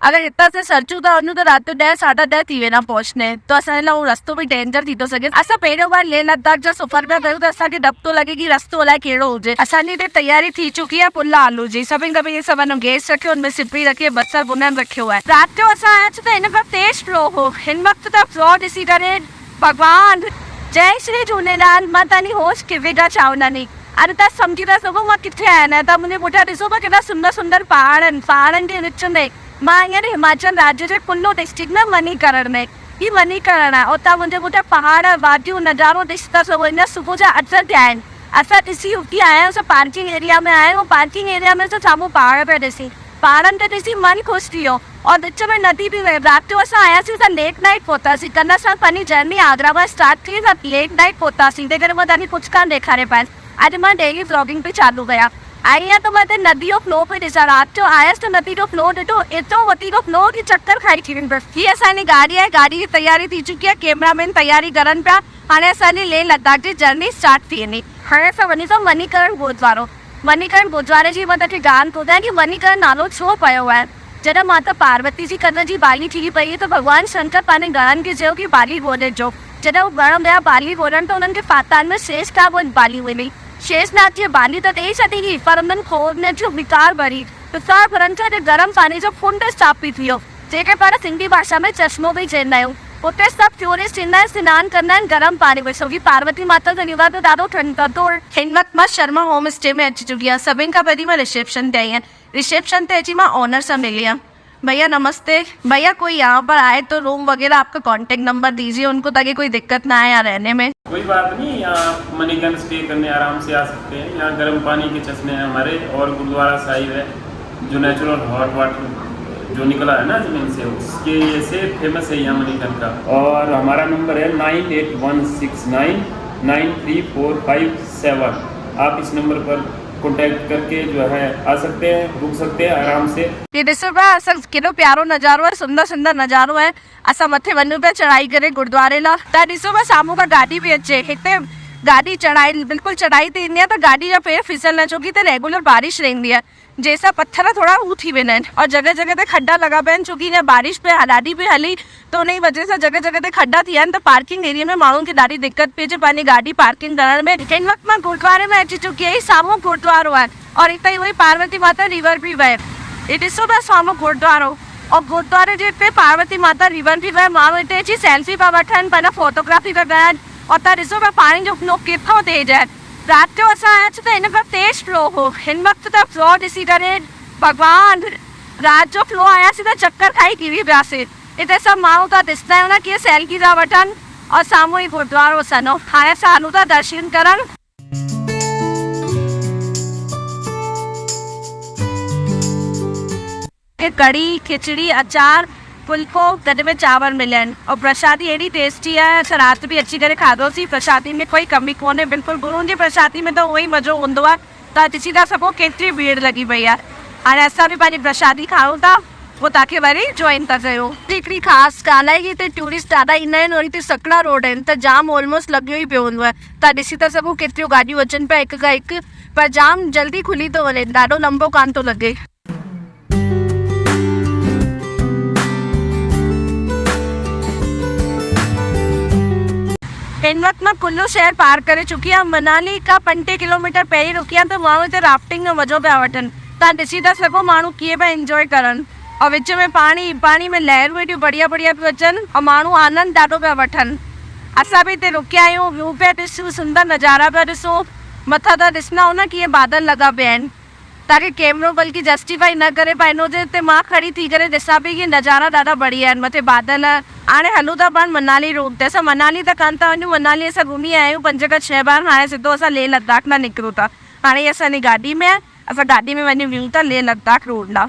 अगर हितां से सरचूं था वञूं त राति जो 10 साढा 10 थी वेंदा पहुचने, तो असांजे लाइ उहो रस्तो बि डेंजर थी थो सघे। असां पहिरियों बार लेह लद्दाख जो सफ़र पिया कयूं त असांखे डपु थो लॻे कि रस्तो अलाए कहिड़ो हुजे। असांजी हिते तयारी थी चुकी आहे पुला आलू जी। सभिनि खां पहिरीं सभु गैस रखियो, हुनमें सिपरी रखी, बसर भुनण रखियो आहे। राति जो असां आयासीं त हिन खां तेज़ फ्लो हो। हिन वक़्तु त फ्लो ॾिसी करे भॻवान, जय श्री झूलेलाल, मां तव्हांजी होस्ट किविका चावलानी। अरे तव्हां सम्झी था सघो मां किथे आहियां न, तव्हां मुंहिंजे पुठियां ॾिसो था केॾा सुंदर सुंदर पहाड़ आहिनि। पहाड़नि जे विच में मां हींअर हिमाचल राज्य जे कुल्लू डिस्ट्रिक्ट में मणिकरण में, ही मणिकरण आहे। उतां मुंहिंजे पुठियां पहाड़, वादियूं, नज़ारो ॾिसी था सघो। हींअर सुबुह जा 8 थिया आहिनि। असां ॾिसी उथी आया आहियूं, असां पार्किंग एरिया में आया आहियूं। पार्किंग एरिया में त साम्हूं पहाड़ पिया ॾिसी, पहाड़नि ते ॾिसी मन ख़ुशि थी वियो। और विच में नदी बि वही। राति जो असां आयासीं त लेट नाइट पहुतासीं। कल्ह असां पंहिंजी जर्नी आगरा मां स्टार्ट थी त लेट नाइट पहुतासीं, तंहिं करे मां तव्हांखे कुझु कान ॾेखारे पायसि। अॼु मां डेली व्लॉगिंग पे चालू कयां। आई आहियां त मां हिते नदी जो फ्लो पे ॾिसां। राति जो आयसि त नदी जो फ्लो ॾिठो, एतिरो वधीक फ्लो कि चक्कर खाई थी वेंदो। हीअ असांजी गाॾी आहे, गाॾी जी तयारी थी चुकी आहे, कैमरामैन तयारी करनि पिया। हाणे असांजी लेह लद्दाख जी जर्नी स्टार्ट थी वेंदी। हाणे असां वञी था मणिकरण गुरुद्वारो। मणिकरण गुरुद्वारे जी मां तव्हांखे ॻाल्हि ॿुधायां कि मणिकरण नालो छो पियो आहे। जॾहिं माता पार्वती जी कन जी बाली थी पई त भॻवानु शंकर पंहिंजे गणनि खे चयो कि बाली ॻोल्हे जो। जॾहिं उहे गण विया बाली ॻोल्हण त उन्हनि खे पाताल में शेषनाग बाली मिली। शेषनाग जी बाली त ॾेई छॾी हुई, पर उन्हनि खोड़ जो विकार भरी। विकार भरण खां गरम पाणी जो कुंड स्थापित थी वियो, जंहिंखे पाण सिंधी भाषा में चश्मो बि चवंदा आहियूं। उते सभु टूरिस्ट ईंदा आहिनि, सनानु कंदा आहिनि गरम पाणी में। छोकी पार्वती माता जो निवास ॾाढो ठंडो। हिन वक़्तु मां शर्मा होम स्टे में अची चुकी आहियां। सभिनि खां पहिरीं मां रिसेप्शन ते आई आहियां। रिसेप्शन ते अची मां ऑनर सां मिली आहियां। भैया नमस्ते। भैया कोई यहाँ पर आए तो रूम वगैरह आपका कांटेक्ट नंबर दीजिए उनको, ताकि कोई दिक्कत ना आए यहाँ रहने में। कोई बात नहीं, यहाँ मणिकरण स्टे करने आराम से आ सकते हैं। यहाँ गर्म पानी के चश्मे हैं हमारे, और गुरुद्वारा साहिब है जो नेचुरल हॉट वाटर जो निकला है ना ज़मीन से, उसके से फेमस है यहाँ मणिकरण का। और हमारा नंबर है 9816993457। आप इस नंबर पर कॉन्टैक्ट करके जो है आ सकते हैं, रुक सकते हैं आराम से। ये ॾिसो पिया असां केॾो प्यारो नज़ारो आहे, सुंदर सुंदर नज़ारो आहे। असां मथे वञूं पिया चढ़ाई करे गुरुद्वारे लाइ। तव्हां ॾिसो पिया साम्हूं खां गाॾी पई अचे। हिते गाॾी चढ़ाई बिल्कुलु चढ़ाई ते ईंदी आहे त गाॾी जा पेर फिसलनि, छोकी हिते रेगुलर बारिश रहंदी आहे, जंहिंसां पत्थर थोरा हू थी वेंदा आहिनि। और जॻह जॻह ते खड्डा लॻा पिया आहिनि, छोकी हीअं बारिश पे ॾाढी पई हली त उन जी वजह सां जॻह जॻह ते खड्डा थी विया आहिनि। त पार्किंग एरिया में माण्हुनि खे ॾाढी दिक़त पई अचे पंहिंजी गाॾी पार्किंग करण में। हिन वक़्तु मां गुरुद्वारे में अची चुकी आहियां। साम्हूं गुरुद्वारो आहे और हिते वही पार्वती माता रिवर बि वहे। ये ॾिसो पिया साम्हूं गुरुद्वारो, और गुरुद्वारे जे हिते पार्वती माता रिवर बि वहे। माण्हू हिते अची सेल्फी पिया वठनि, पंहिंजा फोटोग्राफी पिया कनि। और तव्हां ॾिसो पिया पाणी जो फ्लो केतिरो तेज़ आहे। राति जो असां आयासीं त हिन खां तेज़ फ्लो हो। हिन वक़्तु त फ्लो ॾिसी करे भॻवान, राति जो फ्लो आयासीं त चक्कर खाई किरी पियासीं। हिते सभु माण्हू था ॾिसंदा आहियूं न कीअं सेल्फी था वठनि, और साम्हूं ई गुरुद्वारो सनो। हाणे असां हलूं था दर्शन करणु। कढ़ी, खिचड़ी, अचार, फुल्को, गॾ में चांवर मिलिया आहिनि। और प्रसादी एॾी टेस्टी आहे, असां राति बि अची करे खाधोसीं। प्रसादी में कोई कमी कोन्हे, बिल्कुलु गुरुनि जी प्रसादी में त उहो ई मज़ो हूंदो आहे। तव्हां ॾिसी था सघो केतिरी भीड़ लॻी पई आहे। हाणे असां बि पंहिंजी प्रसादी खाऊं था, पोइ तव्हांखे वरी जॉइन था कयूं। हिकिड़ी ख़ासि ॻाल्हि आहे कि हिते टूरिस्ट ॾाढा ईंदा आहिनि, और हिते सकड़ा रोड आहिनि त जाम ऑलमोस्ट लॻियो ई पियो हूंदो आहे। तव्हां ॾिसी था सघो केतिरियूं गाॾियूं अचनि पिया हिक खां हिकु, पर जाम जल्दी खुली थो वञे, ॾाढो लंबो कान थो लॻे। हिन वक़्तु मां कुल्लू शहर पार करे चुकी आहियां। मनाली खां 25 किलोमीटर पहिरीं रुकी आहियां त माण्हू हिते राफ्टिंग जो मज़ो पिया वठनि। तव्हां ॾिसी था सघो माण्हू कीअं पिया इंजॉय करनि, और विच में पाणी में लहरूं एॾियूं बढ़िया बढ़िया पियूं अचनि, और माण्हू आनंद ॾाढो पिया वठनि। असां बि हिते रुकिया आहियूं, व्यू पिया ॾिसूं, सुंदर नज़ारा पिया ॾिसूं। मथां त ॾिसंदा हो न कीअं बादल लॻा पिया आहिनि। तव्हांखे कैमरो बल्कि जस्टिफाई न करे पाईंदो हुजे, हिते मां खड़ी थी करे ॾिसां पई कि नज़ारा ॾाढा बढ़िया आहिनि, मथे बादल। हाणे हलूं था पाण मनाली रूट ते। असां मनाली त कान था वञूं, मनाली असां घुमी आया आहियूं 5 खां 6 बार। हाणे सिधो असां लेह लद्दाख लाइ निकिरूं था। हाणे असांजी गाॾी में आहे, असां गाॾी में वञी वियूं था लेह लद्दाख रोड लाइ।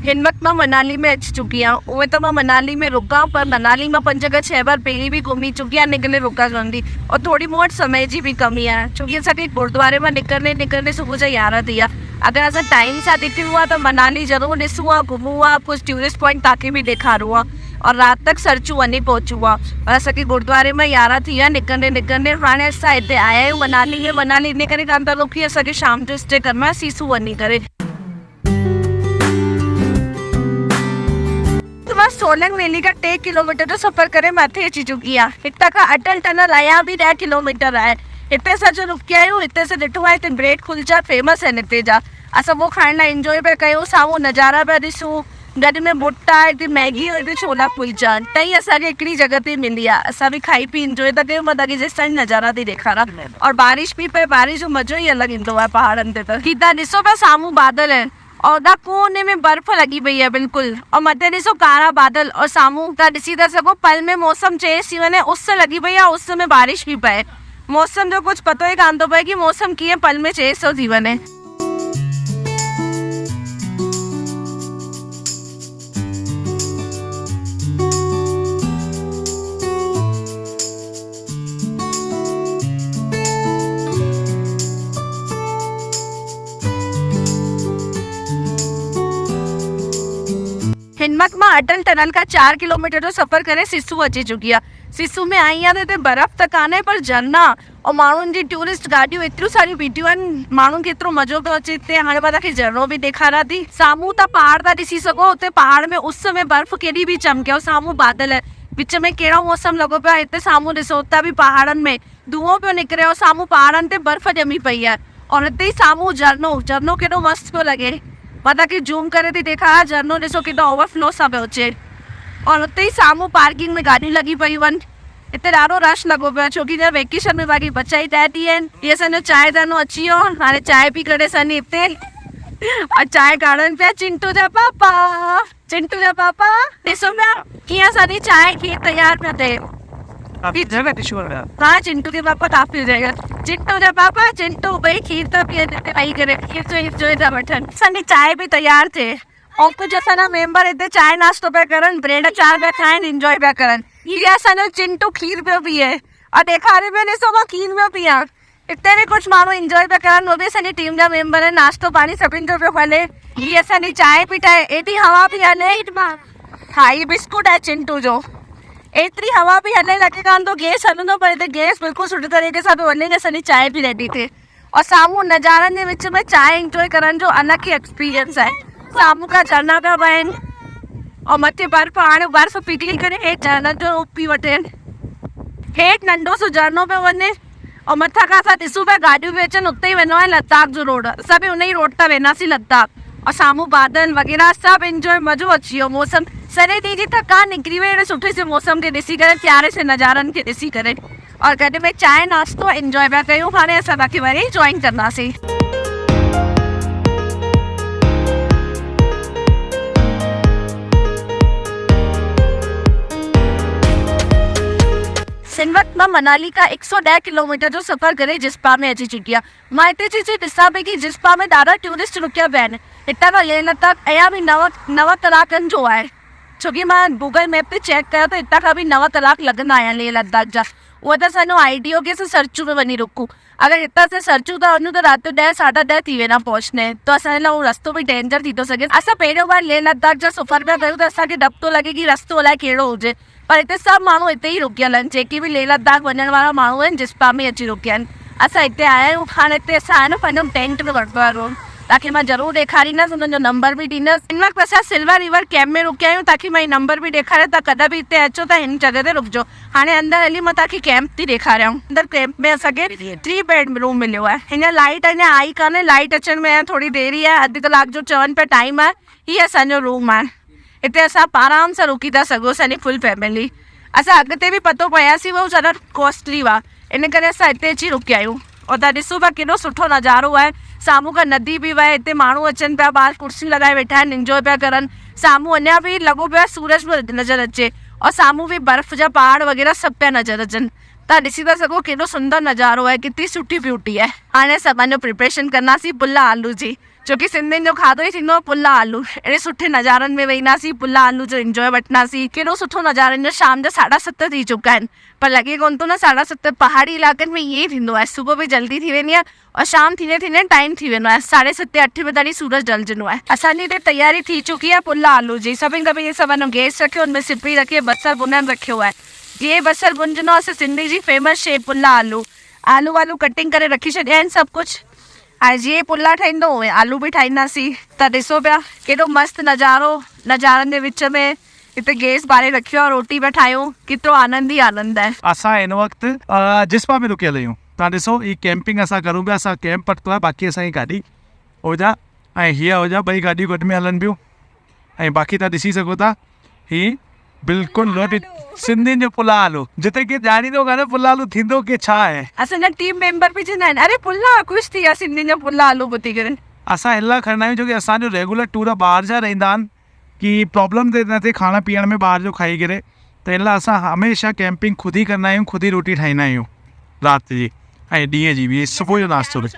हिन वक़्तु मां मनाली में अची चुकी आहियां। उहे त मां मनाली में रुकां, पर मनाली मां 5 खां 6 बार पहिरीं बि घुमी चुकी आहियां निकिरे रुका कंदी। और थोड़ी मूं वटि समय जी बि कमी आहे, छोकी असांखे गुरुद्वारे मां निकिरंदे सुबुह जा 11 थी विया। अगर असां टाइम सां निकिरूं आहे त मनाली ज़रूरु ॾिसूं आहे, घुमूं आहे, कुझु टूरिस्ट पॉइंट तव्हांखे बि ॾेखारूं आहे, और राति तक सरचू वञी पहुचूं आहे। और असांखे गुरुद्वारे में 11 थी विया निकिरंदे। हाणे असां हिते आया आहियूं मनाली में। मनाली इन करे कान था रुकी, असांखे शाम जो स्टे करिणो आहे सीसू वञी करे। मां सोलंग वैली का 3 किलोमीटर जो सफ़र करे मथे अची चुकी आहे। हितां खां अटल टनल अञा बि 10 किलोमीटर आहे। हिते असां जो रुकिया आहियूं, हिते असां ॾिठो आहे हिते ब्रेड कुलचा फेमस आहिनि हिते जा। असां वो खाइण लाइ इंजॉय पिया कयूं, साम्हूं नज़ारा पिया ॾिसूं, गॾ में भुट्टा, हिते मैगी और हिते छोला कुलचा टई असांखे हिकिड़ी जॻह ते मिली आहे। असां बि खाई पी इंजॉय था कयूं। मां तव्हांखे जेसि ताईं नज़ारा थी ॾेखारां और बारिश बि पए, बारिश जो मज़ो ई अलॻि ईंदो आहे पहाड़नि ते। त ही तव्हां ॾिसो पिया साम्हूं बादल आहिनि और उतां कोने में बर्फ़ लॻी पई आहे बिल्कुलु, और मथे ॾिसो कारा बादल, और साम्हूं तव्हां ॾिसी था सघो पल में मौसम चेंज थी वञे, उस लॻी पई आहे, उस में बारिश बि पए। मौसम जो कुछ पतो ही कान थो पए कि मौसम कीअं पल में चेंज थो थी वञे। हिनमत मां अटल टनल का 4 किलोमीटर जो सफ़र करे सिसु अची चुकी आहे। सिसु में आई आहे त हिते बर्फ़ त कान्हे पर झरना और माण्हुनि जी टूरिस्ट गाॾियूं एतिरियूं सारियूं बीठियूं आहिनि, माण्हुनि खे एतिरो मज़ो पियो अचे हिते। हाणे मां तव्हांखे झरनो बि ॾेखारां थी। साम्हूं तव्हां पहाड़ था ॾिसी सघो, हुते पहाड़ में उस में बर्फ़ केॾी बि चमके, और साम्हूं बादल आहे, विच में कहिड़ो मौसम लॻो पियो आहे। हिते साम्हूं ॾिसो, हुतां बि पहाड़नि में धुओं पियो निकिरे, और साम्हूं पहाड़नि ते बर्फ़ ॼमी पई आहे, और हिते ई साम्हूं झरनो केॾो मस्तु पियो लॻे। मां तव्हांखे ज़ूम करे थी ॾेखारां, झरनो ॾिसो केॾो ओवरफ्लो सां पियो अचे, और हुते ई साम्हूं पार्किंग में गाॾियूं लॻी पयूं आहिनि। हिते ॾाढो रश लॻो पियो आहे छोकी हींअर वेकेशन में बाक़ी बच्चा ई तय थी आहिनि। इहे असांजो चांहि दानो अची वियो, हाणे चांहि पी करे असांजी हिते और चांहि काढ़नि पिया चिंटू जा पापा। चिंटू जा पापा ॾिसो पिया कीअं असांजी चांहि खीर तयारु पिया थिए। हाँ चिंटू के पापा काफ़ी हो जाएगा। चिंटू जा पापा, चिंटू भाई खीर तो पिए पी करे खीर था वठनि। असांजी चांहि बि तयारु थिए, और कुछ असांजा मेंबर हिते चांहि नाश्तो पिया करनि, ब्रेड अचार पिया खाइनि, इंजॉय पिया करनि। ये असांजो चिंटू खीर पियो पीए और ॾेखारे पियो, ॾिसो मां खीर पियो पीआं। हिते बि कुझु माण्हू इंजॉय पिया करनि, उहे बि असांजी टीम जा मेंबर आहिनि। नाश्तो पाणी सभिनि जो पियो हले। हीअ असांजी चांहि पी ठाहे, एॾी हवा पई हले। हा ही बिस्कुट आहे चिंटू जो। एतिरी हवा पई हले, लॻे कान थो गैस हलंदो, पर हिते गैस बिल्कुलु सुठी तरीक़े सां पियो वञे कि असांजी चांहि बि रेडी थिए, और साम्हूं नज़ारनि जे विच में चांहि इंजॉय करण जो अलॻि ई एक्सपीरियंस आहे। साम्हूं खां झरना पिया वहनि, और मथे बर्फ़, हाणे बर्फ़ पिघली करे हेठि झरननि जो रूप पई वठनि। हेठि नंढो सो झरनो पियो वञे, और मथां खां असां ॾिसूं पिया गाॾियूं पियूं अचनि। उते ई वेंदो आहे लद्दाख जो रोड, असां बि उन ई रोड तां वेंदासीं लद्दाख, और साम्हूं बादल वग़ैरह सभु इंजॉय, मज़ो अची वियो। मौसम सॼे ॾींहं जी थकान निकिरी वई अहिड़े सुठे से मौसम खे ॾिसी करे, प्यारे से नज़ारनि खे ॾिसी करे, और गॾ में चांहि नाश्तो इंजॉय पिया कयूं। हाणे असां तव्हांखे वरी जॉइन कंदासीं। सिनवत मां मनाली का 110 किलोमीटर जो सफ़र करे जिस्पा में अची चुकी आहे। मां हिते अची ॾिसां पई कि जिस्पा में ॾाढा टूरिस्ट रुकिया पिया आहिनि। हितां खां लेह लद्दाख अञा बि 9 कलाकनि जो आहे, छोकी मां गूगल मैप ते चेक कयो त हितां खां बि 9 कलाक लॻंदा आहिनि लेह लद्दाख जा। उहा त असांजो आइडियो की असां सरचू में वञी रुकूं। अगरि हितां से सरचू था वञूं त राति जो 10 साढा 10 थी वेंदा पहुचने, त असांजे लाइ उहो रस्तो बि डेंजर थी थो सघे। असां पहिरियों बार लेह लद्दाख जा सफ़र पिया कयूं त असांखे डपु थो लॻे कि रस्तो अलाए कहिड़ो हुजे, पर हिते सभु माण्हू हिते ई रुकियल आहिनि। जेके बि लेह लद्दाख वञण वारा माण्हू आहिनि जिस्पा में अची रुकिया आहिनि। असां हिते आया आहियूं। हाणे हिते असां आहे न पंहिंजो टेंट में वरितो आहे रूम, ताकि मां ज़रूरु ॾेखारींदसि, हुननि जो नंबर बि ॾींदसि। हिन वक़्तु असां सिल्वर रिवर कैम्प में रुकिया आहियूं, ताकि मां नंबर बि ॾेखारियां। तव्हां कॾहिं बि हिते अचो त हिन जॻह ते रुकजो। हाणे अंदरि हली मां तव्हांखे कैम्प थी ॾेखारियां। अंदरि कैम्प में असांखे 3 बेड रूम मिलियो आहे। हींअर लाइट अञा आई कान्हे, लाइट अचण में थोरी देरी आहे, अधु कलाक जो चवनि पिया टाइम आहे। हीअ असांजो रूम आहे, हिते असां आराम सां रुकी था सघूं, असांजी फुल फैमिली। असां अॻिते बि पतो पयासीं, उहो ज़रा कॉस्टली हुआ, इन करे असां हिते अची रुकिया आहियूं। और तव्हां ॾिसो पिया केॾो सुठो नज़ारो आहे। साम्हूं खां नदी बि वहे, हिते माण्हू अचनि पिया, ॿाहिरि कुर्सियूं लॻाए वेठा आहिनि, इंजॉय पिया करनि। साम्हूं अञा बि लॻो पियो आहे सूरज पियो नज़र अचे, और साम्हूं बि बर्फ़ जा पहाड़ वग़ैरह सभु पिया नज़र अचनि। तव्हां ॾिसी था सघो केॾो सुंदर नज़ारो आहे, केतिरी सुठी ब्यूटी आहे। हाणे असां पंहिंजो प्रिपरेशन कंदासीं पुला आलू जी, छोकी सिंधियुनि जो खाधो ई थींदो आहे पुला आलू। अहिड़े सुठे नज़ारनि में वेहींदासीं, पुला आलू जो इंजॉय वठंदासीं। केॾो सुठो नज़ारो। हींअर शाम जा 7:30 थी चुका आहिनि, पर लॻे कोन थो न 7:30। पहाड़ी इलाइक़नि में ईअं ई थींदो आहे, सुबुह बि जल्दी थी वेंदी आहे, और शाम थींदे थींदे टाइम थी वेंदो आहे। 7:30 8 बजे ताईं सूरज ढलजंदो आहे। असांजी हिते तयारी थी चुकी आहे पुला आलू जी। सभिनि खां पहिरीं सभु गैस रखियो, हुनमें सिपरी रखी बसर भुनण रखियो आहे। जीअं बसर भुंजंदो आहे, सिंधी जी फेमस शइ पुला आलू। आलू वालू कटिंग करे रखी छॾिया आहिनि सभु कुझु। ऐं जीअं पुला ठाहींदो उहे आलू बि ठाहींदासीं। त ॾिसो पिया केॾो मस्तु नज़ारो, नज़ारनि जे विच में हिते गैस बारे रखियो और रोटी पिया ठाहियूं केतिरो आनंद ई आनंद आहे। असां हिन वक़्तु जिस्पा में रुकियल आहियूं। तव्हां ॾिसो ही कैंपिंग असां करूं पिया, असां कैंप पटतो आहे, बाक़ी असांजी गाॾी हुजा ऐं हीअ हुजा, ॿई गाॾियूं गॾु में हलनि पियूं। ऐं बाक़ी तव्हां ॾिसी सघो था ही बिल्कुलु रोटी सिंधियुनि जो पुला आलू, जिते की ॼाणींदो कान्हे पुला आलू थींदो की छा आहे। असांजा टीम मेंबर बि चवंदा आहिनि अरे पुला, ख़ुशि थी विया सिंधियुनि जो पुला आलू ॿुधी करे। असां हिन लाइ खणंदा आहियूं छोकी असांजो रेगुलर टूर ॿाहिरि जा रहंदा आहिनि कि प्रॉब्लम थिए न थिए खाइण पीअण में ॿाहिरि जो खाई करे, त हिन लाइ असां हमेशह कैंपिंग ख़ुदि ई कंदा आहियूं, ख़ुदि ई रोटी ठाहींदा आहियूं राति जी ऐं ॾींहं जी बि, सुबुह जो नाश्तो बि।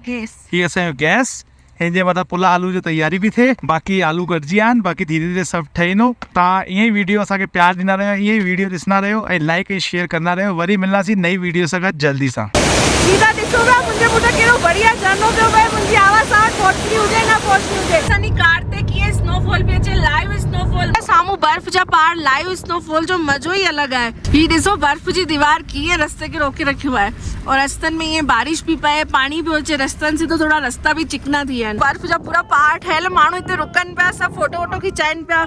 हीअ असांजो गैस, हिन जे मथां पुला आलू जी तयारी बि थिए, बाक़ी आलू कटिजी विया आहिनि, बाक़ी धीरे धीरे सभु ठही वेंदो। तव्हां ईअं ई वीडियो असांखे प्यार ॾींदा रहियो, ईअं ई वीडियो ॾिसंदा रहियो ऐं लाइक ऐं शेयर कंदा रहियो। वरी मिलंदासीं नई वीडियो सां गॾु जल्दी सां। सीधा ॾिसो पिया मुंहिंजे पुटु कहिड़ो बढ़िया झरनो पियो वहे, मुंहिंजी आवाज़ सां पहुचणी हुजे न पहुचणी हुजे। असांजी कार ते कीअं स्नोफॉल पई अचे, लाइव स्नोफॉल, साम्हूं बर्फ़ जा पहाड़, लाइव स्नोफॉल जो मज़ो ई अलॻि आहे। हीअ ॾिसो बर्फ़ जी दीवार कीअं रस्ते खे रोके रखियो आहे और रस्तनि में ईअं बारिश बि पए, पाणी पियो अचे रस्तनि से, तो थोड़ा रस्ता बि चिकना थी विया आहिनि। बर्फ़ जा पूरा पहाड़ ठहियल, माण्हू हिते रुकनि पिया, सभु फोटो वोटो खिचाइनि पिया।